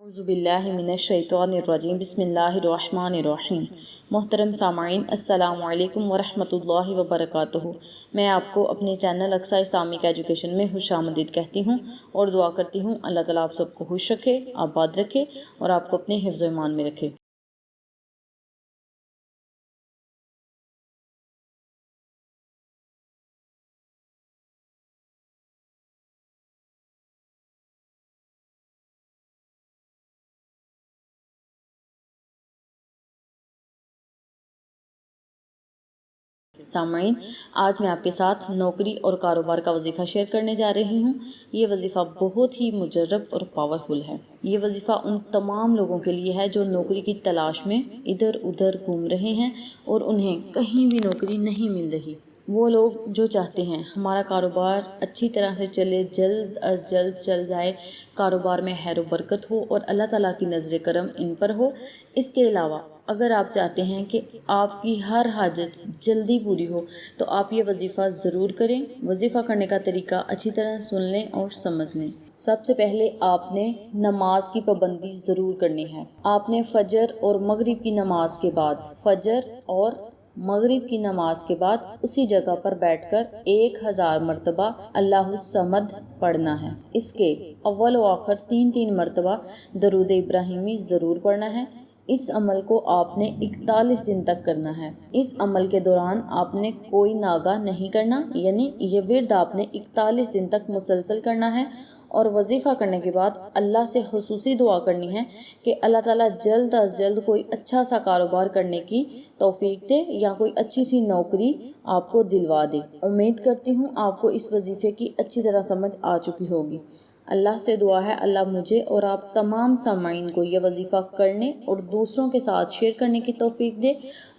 اعوذ باللہ من الشیطان الرجیم بسم اللہ الرحمن الرحیم۔ محترم سامعین، السلام علیکم ورحمۃ اللہ وبرکاتہ۔ میں آپ کو اپنے چینل اقصیٰ اسلامک ایجوکیشن میں خوش آمدید کہتی ہوں اور دعا کرتی ہوں اللہ تعالیٰ آپ سب کو خوش رکھے، آباد رکھے اور آپ کو اپنے حفظ و ایمان میں رکھے۔ سامعین، آج میں آپ کے ساتھ نوکری اور کاروبار کا وظیفہ شیئر کرنے جا رہی ہوں۔ یہ وظیفہ بہت ہی مجرب اور پاورفل ہے۔ یہ وظیفہ ان تمام لوگوں کے لیے ہے جو نوکری کی تلاش میں ادھر ادھر گھوم رہے ہیں اور انہیں کہیں بھی نوکری نہیں مل رہی۔ وہ لوگ جو چاہتے ہیں ہمارا کاروبار اچھی طرح سے چلے، جلد از جلد چل جائے، کاروبار میں خیر و برکت ہو اور اللہ تعالیٰ کی نظر کرم ان پر ہو۔ اس کے علاوہ اگر آپ چاہتے ہیں کہ آپ کی ہر حاجت جلدی پوری ہو تو آپ یہ وظیفہ ضرور کریں۔ وظیفہ کرنے کا طریقہ اچھی طرح سن لیں اور سمجھ لیں۔ سب سے پہلے آپ نے نماز کی پابندی ضرور کرنی ہے۔ آپ نے فجر اور مغرب کی نماز کے بعد اسی جگہ پر بیٹھ کر 1000 مرتبہ اللہ الصمد پڑھنا ہے۔ اس کے اول و آخر 3 مرتبہ درود ابراہیمی ضرور پڑھنا ہے۔ اس عمل کو آپ نے 41 دن تک کرنا ہے۔ اس عمل کے دوران آپ نے کوئی ناغہ نہیں کرنا، یعنی یہ ورد آپ نے 41 دن تک مسلسل کرنا ہے۔ اور وظیفہ کرنے کے بعد اللہ سے خصوصی دعا کرنی ہے کہ اللہ تعالیٰ جلد از جلد کوئی اچھا سا کاروبار کرنے کی توفیق دے یا کوئی اچھی سی نوکری آپ کو دلوا دے۔ امید کرتی ہوں آپ کو اس وظیفے کی اچھی طرح سمجھ آ چکی ہوگی۔ اللہ سے دعا ہے اللہ مجھے اور آپ تمام سامعین کو یہ وظیفہ کرنے اور دوسروں کے ساتھ شیئر کرنے کی توفیق دے۔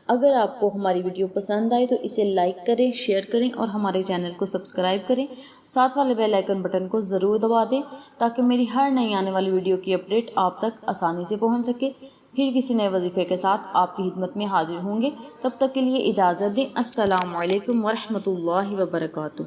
اگر آپ کو ہماری ویڈیو پسند آئے تو اسے لائک کریں، شیئر کریں اور ہمارے چینل کو سبسکرائب کریں۔ ساتھ والے بیل آئیکن بٹن کو ضرور دبا دیں تاکہ میری ہر نئی آنے والی ویڈیو کی اپڈیٹ آپ تک آسانی سے پہنچ سکے۔ پھر کسی نئے وظیفے کے ساتھ آپ کی خدمت میں حاضر ہوں گے۔ تب تک کے لیے اجازت دیں۔ السلام علیکم ورحمۃ اللہ وبرکاتہ۔